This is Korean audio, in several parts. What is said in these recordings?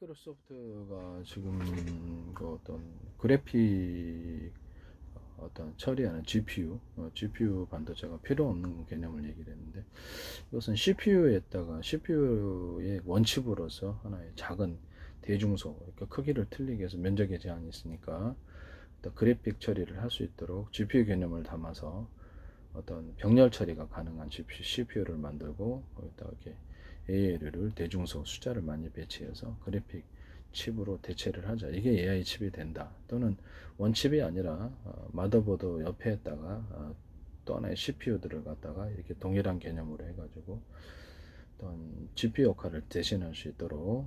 마이크로소프트가 지금 그 어떤 그래픽 어떤 처리하는 GPU 반도체가 필요 없는 개념을 얘기를 했는데, 이것은 CPU의 원칩으로서 하나의 작은 대중소, 그러니까 크기를 틀리게 해서 면적의 제한이 있으니까 어떤 그래픽 처리를 할 수 있도록 GPU 개념을 담아서 어떤 병렬 처리가 가능한 CPU를 만들고, 거기다가 이렇게 ALU를 대중소 숫자를 많이 배치해서 그래픽 칩으로 대체를 하자. 이게 AI 칩이 된다. 또는 원칩이 아니라 마더보드 옆에다가 또 하나의 CPU들을 갖다가 이렇게 동일한 개념으로 해가지고 어떤 GPU 역할을 대신할 수 있도록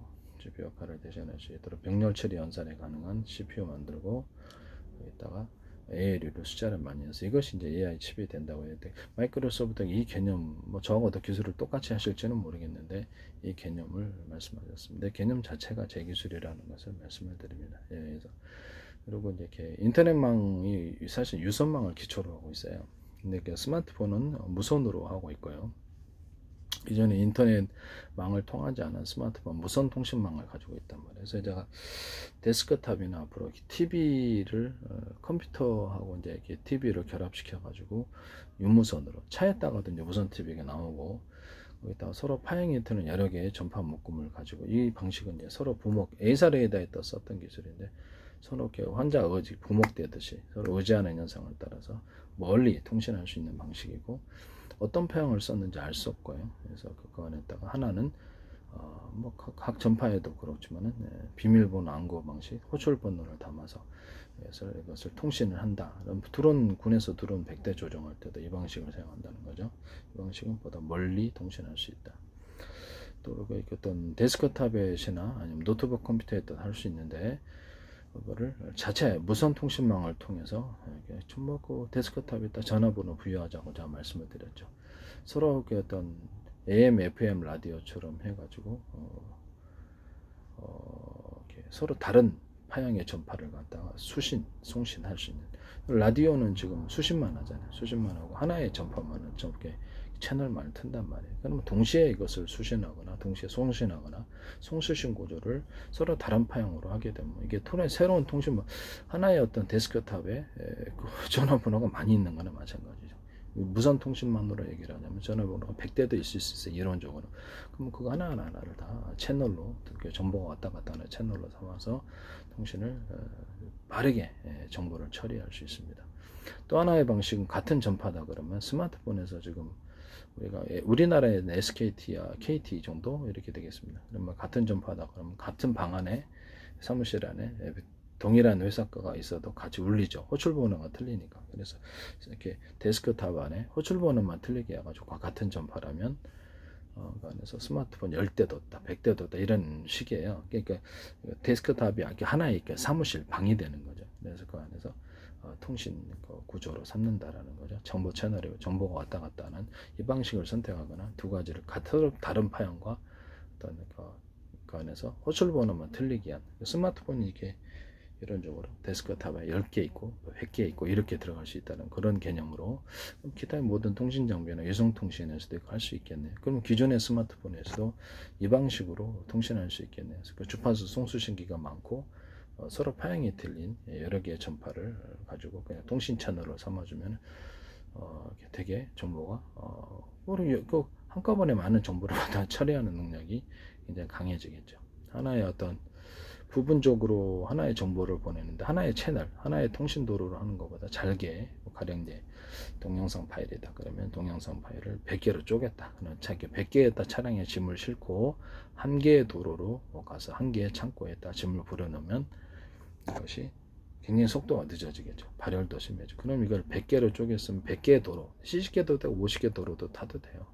병렬 처리 연산에 가능한 CPU 만들고, 거기다가 ALU로 숫자를 많이 해서 이것이 이제 AI 칩이 된다고 해야 돼. 마이크로소프트가 이 개념, 저하고도 기술을 똑같이 하실지는 모르겠는데 이 개념을 말씀하셨습니다. 개념 자체가 제 기술이라는 것을 말씀을 드립니다. 예, 그래서 그리고 이제 이렇게 인터넷망이 사실 유선망을 기초로 하고 있어요. 근데 스마트폰은 무선으로 하고 있고요. 이전에 인터넷망을 통하지 않은 스마트폰 무선 통신망을 가지고 있단 말이에요. 그래서 제가 데스크탑이나 앞으로 TV를 컴퓨터하고 이제 이렇게 TV를 결합시켜 가지고 유무선으로 차에다가도 이제 무선 TV가 나오고, 거기다가 서로 파형이 트는 여러 개의 전파 묶음을 가지고, 이 방식은 이제 서로 A사 레이더에 떠 썼던 기술인데, 서로 이렇게 환자 의지 부목되듯이 서로 의지하는 현상을 따라서 멀리 통신할 수 있는 방식이고, 어떤 파형을 썼는지 알 수 없고요. 그래서 그거 안에다가 하나는 각 전파에도 그렇지만은 비밀번호 암호 방식, 호출 번호를 담아서 그래서 이것을 통신을 한다. 그럼 군에서 드론 100대 조정할 때도 이 방식을 사용한다는 거죠. 이 방식은 보다 멀리 통신할 수 있다. 또 어떤 데스크탑에나 아니면 노트북 컴퓨터에도 할 수 있는데, 그거를 자체 무선 통신망을 통해서 그 데스크탑에다 전화번호 부여하자고 말씀을 드렸죠. 서로 어떤 AM, FM 라디오처럼 해가지고 이렇게 서로 다른 파형의 전파를 갖다가 송신할 수 있는. 라디오는 지금 수신만 하잖아요. 수신만 하고 하나의 전파만은 저렇게 채널만 튼단 말이에요. 그러면 동시에 이것을 수신하거나 동시에 송신하거나 송수신 구조를 서로 다른 파형으로 하게 되면 이게 새로운 통신망, 하나의 어떤 데스크탑에 그 전화번호가 많이 있는 거나 마찬가지죠. 무선 통신망으로 얘기를 하냐면 전화번호가 100대도 있을 수 있어요, 이론적으로. 그럼 그거 하나를 다 채널로, 정보가 왔다 갔다 하는 채널로 삼아서 통신을 빠르게 정보를 처리할 수 있습니다. 또 하나의 방식은 같은 전파다 그러면 스마트폰에서 지금 우리나라에는 SKT와 KT 정도 이렇게 되겠습니다. 그러면 같은 전파다 그러면 같은 방 안에, 사무실 안에 동일한 회사 거가 있어도 같이 울리죠. 호출 번호가 틀리니까. 그래서 이렇게 데스크탑 안에 호출 번호만 틀리게 해가지고 같은 전파라면 그 안에서 스마트폰 10대도 없다, 100대도 없다, 이런 식이에요. 그러니까 데스크탑이 하나의 사무실 방이 되는 거죠. 그래서 그 안에서 통신 구조로 삼는다라는 거죠. 정보 채널에 정보가 왔다 갔다 하는 이 방식을 선택하거나, 두 가지를 다른 파형과 어떤 그 안에서 호출 번호만 틀리게 한, 스마트폰이 이렇게 이론적으로 데스크탑에 10개 있고 100개 있고 이렇게 들어갈 수 있다는 그런 개념으로, 기타의 모든 통신 장비나 유성통신에서도 할 수 있겠네요. 그럼 기존의 스마트폰에서도 이 방식으로 통신할 수 있겠네요. 그 주파수 송수신기가 많고 서로 파형이 틀린 여러 개의 전파를 가지고 그냥 통신 채널로 삼아주면 되게 정보가 한꺼번에 많은 정보를 다 처리하는 능력이 굉장히 강해지겠죠. 하나의 어떤 부분적으로 하나의 정보를 보내는데 하나의 채널, 하나의 통신 도로로 하는 것보다 잘게, 가령 이제 동영상 파일이다 그러면 동영상 파일을 100개로 쪼갰다. 그러면 100개에다 차량에 짐을 싣고 한 개의 도로로 가서 한 개의 창고에다 짐을 부려놓으면 이것이 굉장히 속도가 늦어지겠죠. 발열도 심해지고. 그럼 이걸 100개로 쪼갰으면 100개의 도로, 70개도 되고 50개 도로도 타도 돼요.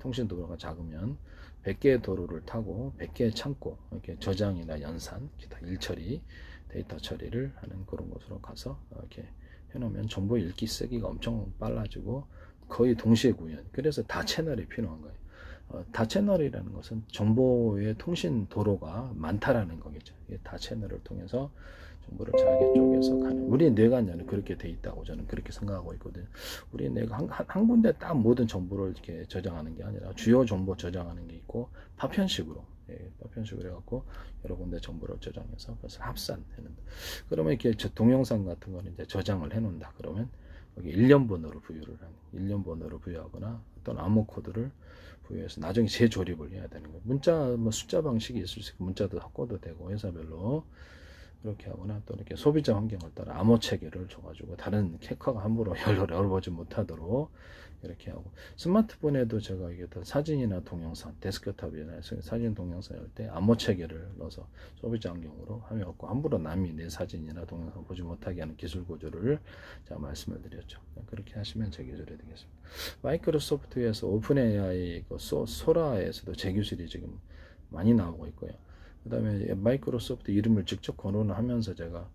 통신 도로가 작으면 100개의 도로를 타고 100개의 창고, 이렇게 저장이나 연산, 기타 일처리, 데이터 처리를 하는 그런 곳으로 가서 이렇게 해놓으면 정보 읽기 쓰기가 엄청 빨라지고 거의 동시에 구현. 그래서 다 채널이 필요한 거예요. 다 채널이라는 것은 정보의 통신 도로가 많다라는 거겠죠. 이게 다 채널을 통해서 정보를 잘게 쪼개서 가는, 우리 뇌관여는 그렇게 돼 있다고 저는 그렇게 생각하고 있거든요. 우리 뇌가 한 군데 딱 모든 정보를 이렇게 저장하는 게 아니라 주요 정보 저장하는 게 있고 파편식으로, 파편식으로 해갖고 여러 군데 정보를 저장해서 그것을 합산하는. 그러면 이렇게 동영상 같은 거는 이제 저장을 해 놓는다. 그러면 여기 일련번호로 부여를 하는, 일련번호로 부여하거나 어떤 암호 코드를 부여해서 나중에 재조립을 해야 되는 거예요. 문자 뭐 숫자 방식이 있을 수 있고 문자도 섞어도 되고 회사별로 그렇게 하거나, 또 이렇게 소비자 환경을 따라 암호 체계를 줘가지고 다른 해커가 함부로 열어보지 못하도록 이렇게 하고, 스마트폰에도 제가 이게 사진이나 동영상, 데스크탑이나 사진 동영상 할 때 암호 체계를 넣어서 소비자 환경으로 하면서 함부로 남이 내 사진이나 동영상 보지 못하게 하는 기술 구조를 제가 말씀을 드렸죠. 그렇게 하시면 제 기술이 되겠습니다. 마이크로소프트에서 오픈 AI 소라에서도 제 기술이 지금 많이 나오고 있고요. 그 다음에 마이크로소프트 이름을 직접 거론을 하면서 제가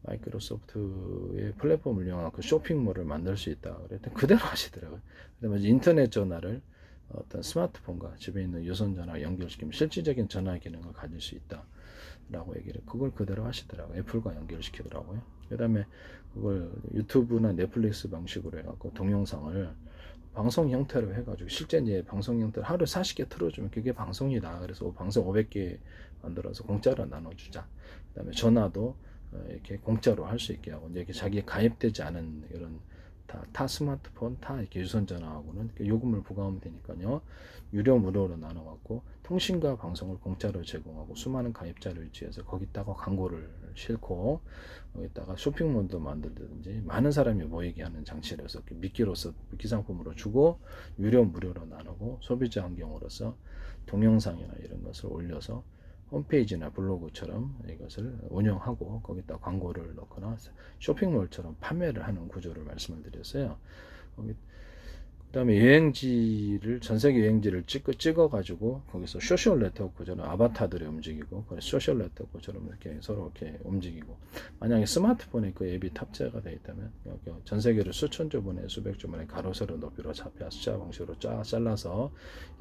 마이크로소프트의 플랫폼을 이용하고 쇼핑몰을 만들 수 있다 그랬더니 그대로 하시더라고요. 그 다음에 인터넷 전화를 어떤 스마트폰과 집에 있는 유선 전화 연결시키면 실질적인 전화 기능을 가질 수 있다 라고 얘기를, 그걸 그대로 하시더라고요. 애플과 연결시키더라고요. 그 다음에 그걸 유튜브나 넷플릭스 방식으로 해갖고 동영상을 방송 형태로 해가지고, 실제 이제 방송 형태로 하루 40개 틀어주면 그게 방송이다. 그래서 방송 500개 만들어서 공짜로 나눠주자. 그 다음에 전화도 이렇게 공짜로 할 수 있게 하고, 이제 이렇게 자기에 가입되지 않은 이런 타 스마트폰, 타 이렇게 유선 전화하고는 요금을 부과하면 되니까요. 유료 무료로 나눠갖고 통신과 방송을 공짜로 제공하고, 수많은 가입자를 유치해서 거기다가 광고를 싣고 거기다가 쇼핑몰도 만들든지 많은 사람이 모이게 하는 장치로서 미끼로서 미끼 상품으로 주고 유료 무료로 나누고, 소비자 환경으로서 동영상이나 이런 것을 올려서 홈페이지나 블로그처럼 이것을 운영하고 거기다 광고를 넣거나 쇼핑몰처럼 판매를 하는 구조를 말씀을 드렸어요. 그 다음에 여행지를, 전세계 여행지를 찍어가지고 거기서 소셜 네트워크처럼 아바타들이 움직이고, 소셜 네트워크처럼 이렇게 서로 이렇게 움직이고, 만약에 스마트폰에 그 앱이 탑재가 되어 있다면 전세계를 수천조 분의 수백조 분의 가로세로 높이로 잡혀 숫자 방식으로 쫙 잘라서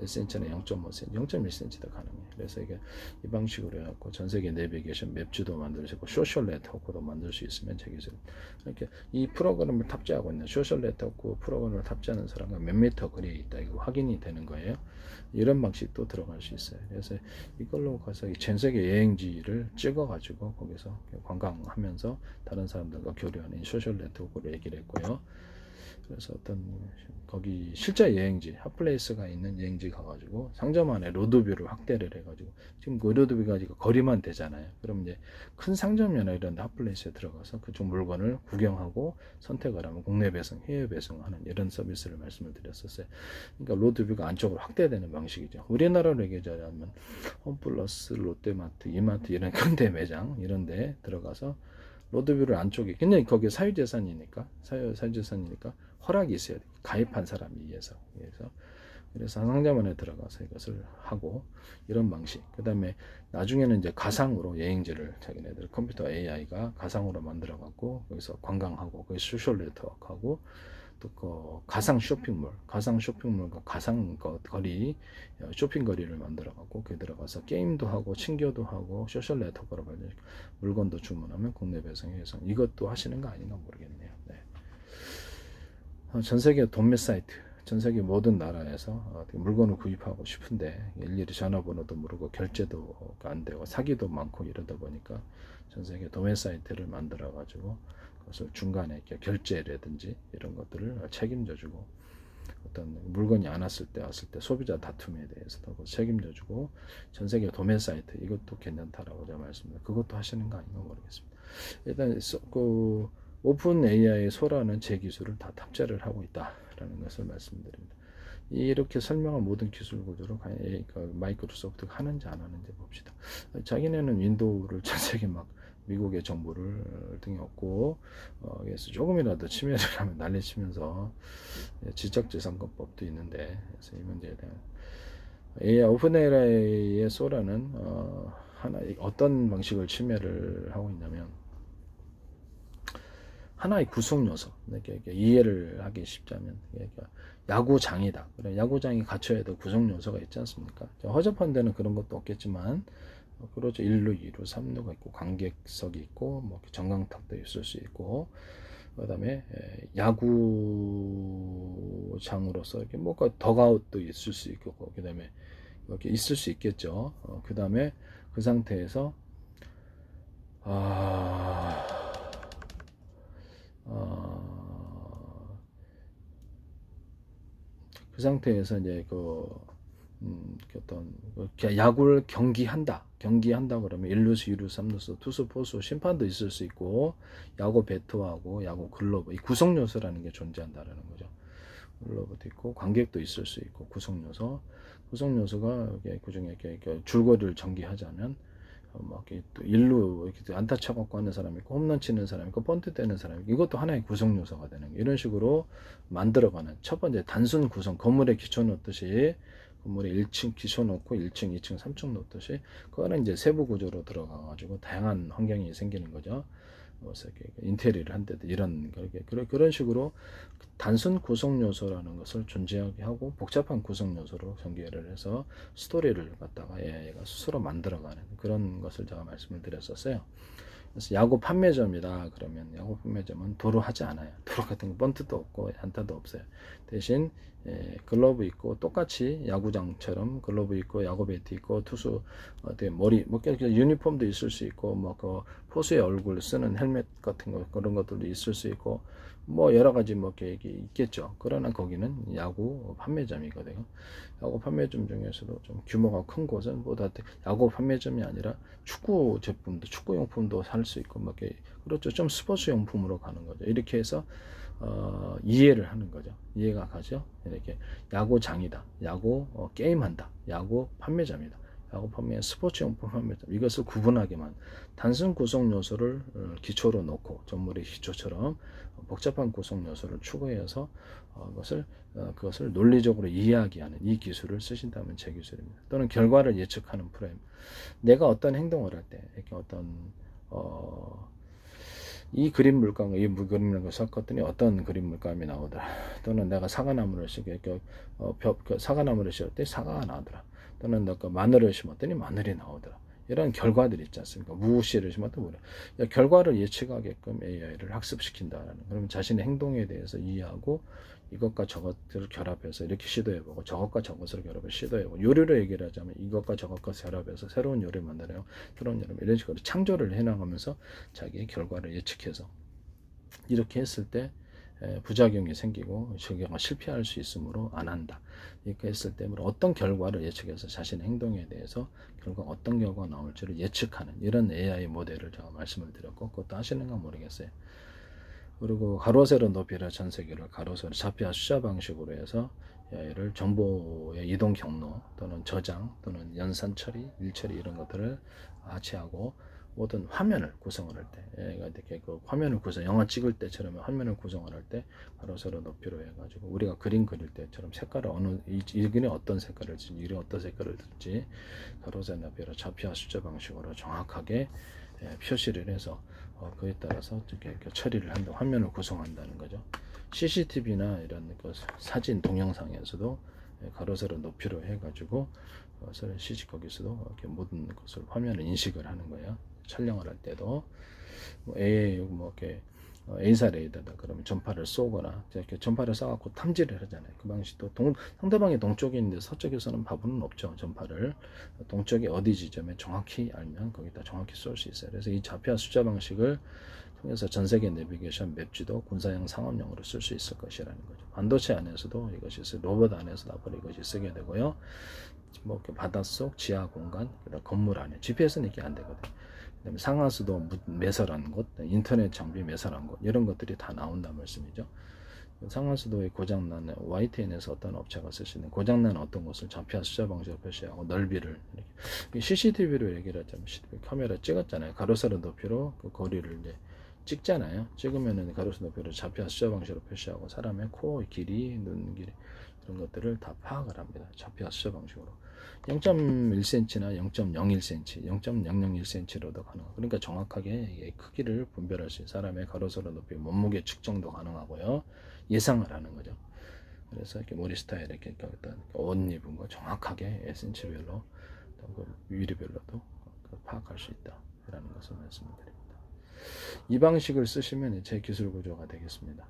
1cm나 0.5cm, 0.1cm도 가능해요. 그래서 이게 이 방식으로 해갖고 전세계 내비게이션 맵지도 만들 수 있고 소셜 네트워크도 만들 수 있으면 제 기술, 이렇게 이 프로그램을 탑재하고 있는 소셜 네트워크 프로그램을 탑재하는 사람과 몇 미터 거리에 있다 이거 확인이 되는 거예요. 이런 방식도 들어갈 수 있어요. 그래서 이걸로 가서 전 세계 여행지를 찍어 가지고 거기서 관광하면서 다른 사람들과 교류하는 소셜 네트워크로 얘기를 했고요. 그래서 어떤 거기 실제 여행지, 핫플레이스가 있는 여행지 가가지고 상점 안에 로드뷰를 확대를 해가지고, 지금 그 로드뷰가 거리만 되잖아요. 그럼 이제 큰 상점이나 이런 핫플레이스에 들어가서 그쪽 물건을 구경하고 선택을 하면 국내 배송, 해외 배송하는 이런 서비스를 말씀을 드렸었어요. 그러니까 로드뷰가 안쪽으로 확대되는 방식이죠. 우리나라로 얘기하자면 홈플러스, 롯데마트, 이마트 이런 현대 매장 이런 데 들어가서 로드뷰를 안쪽에, 그냥 거기에 사유재산이니까 허락이 있어야 돼. 가입한 사람이 위해서. 그래서 상점 안에 들어가서 이것을 하고, 이런 방식. 그 다음에 나중에는 이제 가상으로 여행지를 자기네들 컴퓨터 AI가 가상으로 만들어 갖고 거기서 관광하고, 거기 소셜 네트워크하고, 또 그 가상 쇼핑몰과 가상 거리, 쇼핑거리를 만들어 갖고 거기 들어가서 게임도 하고 친교도 하고 소셜 네트워크로 물건도 주문하면 국내 배송해서 이것도 하시는 거 아닌가 모르겠네요. 네. 전 세계 도매 사이트, 전 세계 모든 나라에서 물건을 구입하고 싶은데 일일이 전화번호도 모르고 결제도 안 되고 사기도 많고 이러다 보니까 전 세계 도매 사이트를 만들어 가지고 그것을 중간에 이렇게 결제라든지 이런 것들을 책임져주고, 어떤 물건이 안 왔을 때 소비자 다툼에 대해서도 책임져주고, 전 세계 도매 사이트 이것도 괜찮다라고 제가 말씀드립니다. 그것도 하시는 거 아닌가 모르겠습니다. 일단 그 오픈 AI 소라는 제 기술을 다 탑재를 하고 있다라는 것을 말씀드립니다. 이렇게 설명한 모든 기술 구조로 마이크로소프트가 하는지 안 하는지 봅시다. 자기네는 윈도우를 전 세계 막 미국의 정보를 등에 얻고 그래서 조금이라도 침해를 하면 난리치면서 지적재산권법도 있는데, 그래서 이 문제에 대한 AI 오픈 AI의 소라는 어떤 방식을 침해를 하고 있냐면, 하나의 구성 요소, 이해를 하기 쉽자면 야구장이다. 야구장이 갖춰야 될 구성 요소가 있지 않습니까? 허접한 데는 그런 것도 없겠지만 그렇죠. 1루, 2루, 3루가 있고 관객석이 있고 뭐 전광탑도 있을 수 있고 그다음에 야구장으로서 이렇게 뭐가 덕아웃도 있을 수 있고 그다음에 이렇게 있을 수 있겠죠. 그다음에 그 상태에서 아, 그 상태에서 이제 어떤 야구를 경기한다 그러면 1루수, 2루수, 3루수, 투수, 포수, 심판도 있을 수 있고 야구 배트하고 야구 글러브 이 구성 요소라는 게 존재한다라는 거죠. 글러브도 있고 관객도 있을 수 있고 구성 요소가 그중에 이렇게 줄거리를 전개하자면 막 또 일루 이렇게 안타 쳐갖고 하는 사람이 있고 홈런 치는 사람이 있고 번트 떼는 사람이 있고 이것도 하나의 구성 요소가 되는 거예요. 이런 식으로 만들어가는 첫 번째 단순 구성 건물에 기초 놓듯이 건물에 1층 기초 놓고 1층, 2층, 3층 놓듯이 그거는 이제 세부 구조로 들어가가지고 다양한 환경이 생기는 거죠. 인테리어를 한데도 그런 식으로 단순 구성 요소라는 것을 존재하게 하고 복잡한 구성 요소로 전개를 해서 스토리를 갖다가 얘가 스스로 만들어가는 그런 것을 제가 말씀을 드렸었어요. 그래서 야구 판매점이다 그러면 야구 판매점은 도로 하지 않아요. 도로 같은 거 번트도 없고 안타도 없어요. 대신 글러브 있고 똑같이 야구장처럼 글러브 있고 야구 배트 있고 투수 머리 뭐 유니폼도 있을 수 있고 뭐 그 포수의 얼굴 쓰는 헬멧 같은 거 그런 것들도 있을 수 있고 뭐 여러 가지 뭐 계획이 있겠죠. 그러나 거기는 야구 판매점이거든요. 야구 판매점 중에서도 좀 규모가 큰 곳은 보다 야구 판매점이 아니라 축구 제품도 축구 용품도 살 수 있고 뭐 그렇죠. 좀 스포츠 용품으로 가는 거죠. 이렇게 해서 이해를 하는 거죠. 이해가 가죠. 이렇게 야구장이다. 야구 게임한다. 야구 판매점이다. 야구 판매 스포츠 용품 판매점 이것을 구분하게만 단순 구성 요소를 기초로 놓고 전물의 기초처럼 복잡한 구성 요소를 추가해서 그것을 논리적으로 이해하게 하는 이 기술을 쓰신다면 제 기술입니다. 또는 결과를 예측하는 프레임. 내가 어떤 행동을 할 때 이렇게 어떤 이 그림 물감과 이 그림 물감을 섞었더니 어떤 그림 물감이 나오더라. 또는 내가 사과나무를 사과나무를 심을 때 사과가 나오더라. 또는 내가 마늘을 심었더니 마늘이 나오더라. 이런 결과들이 있지 않습니까? 무엇이를 심었든 뭐래. 결과를 예측하게끔 AI를 학습시킨다라는. 그러면 자신의 행동에 대해서 이해하고 이것과 저것을 결합해서 이렇게 시도해보고 저것과 저것을 결합해서 시도해보고 요리를 얘기를 하자면 이것과 저것과 결합해서 새로운 요리를 만들어요. 새로운 요리 이런 식으로 창조를 해나가면서 자기의 결과를 예측해서 이렇게 했을 때 부작용이 생기고 저기가 실패할 수 있으므로 안 한다. 이렇게 했을 때 어떤 결과를 예측해서 자신의 행동에 대해서 결국 어떤 결과가 나올지를 예측하는 이런 AI 모델을 제가 말씀을 드렸고 그것도 하시는가 모르겠어요. 그리고 가로 세로 높이를 전 세계를 가로 세로 좌표와 숫자 방식으로 해서 얘를 정보의 이동 경로 또는 저장 또는 연산 처리, 일 처리 이런 것들을 같이 하고 모든 화면을 구성을 할 때, 이렇게 그 화면을 영화 찍을 때처럼 화면을 구성을 할 때 가로 세로 높이로 해가지고 우리가 그림 그릴 때처럼 색깔을 이 그림이 어떤 색깔을 줄지, 이 그림이 어떤 색깔을 줄지 가로 세로 높이로 좌표와 숫자 방식으로 정확하게 표시를 해서 그에 따라서 이렇게 처리를 한다, 화면을 구성한다는 거죠. CCTV나 이런 사진 동영상에서도 가로 세로 높이로 해가지고 거기서도 이렇게 모든 것을 화면을 인식을 하는 거예요. 촬영을 할 때도 이렇게 A사 레이더다 그러면 전파를 쏘거나 이렇게 전파를 쏴갖고 탐지를 하잖아요. 그 방식도 상대방이 동쪽에 있는데 서쪽에서는 바보는 없죠. 전파를 동쪽이 어디 지점에 정확히 알면 거기다 정확히 쏠 수 있어요. 그래서 이 좌표와 숫자 방식을 통해서 전세계 내비게이션 맵지도 군사용 상업용으로 쓸 수 있을 것이라는 거죠. 반도체 안에서도 이것이 로봇 안에서도 앞으로 이것이 쓰게 되고요. 뭐 바닷속 지하 공간 건물 안에 GPS는 이게 안 되거든요. 그다음에 상하수도 매설한 곳, 인터넷 장비 매설한 곳 이런 것들이 다 나온다는 말씀이죠. 상하수도에 고장난 YTN에서 어떤 업체가 쓸 수 있는 고장난 어떤 곳을 좌표와 숫자 방식으로 표시하고 넓이를 이렇게 CCTV로 얘기를 하자면 CCTV 카메라 찍었잖아요. 가로세로 높이로 그 거리를 이제 찍잖아요. 찍으면은 가로세로 높이로 좌표와 숫자 방식으로 표시하고 사람의 코 길이, 눈 길이 이런 것들을 다 파악을 합니다. 좌표와 숫자 방식으로 0.1cm나 0.01cm, 0.001cm로도 가능하고 그러니까 정확하게 크기를 분별할 수 있는 사람의 가로세로 높이 몸무게 측정도 가능하고요. 예상을 하는 거죠. 그래서 이렇게 머리 스타일 이렇게 옷 입은 거 정확하게 센치별로 위리별로도 파악할 수 있다라는 것을 말씀드립니다. 이 방식을 쓰시면 제 기술 구조가 되겠습니다.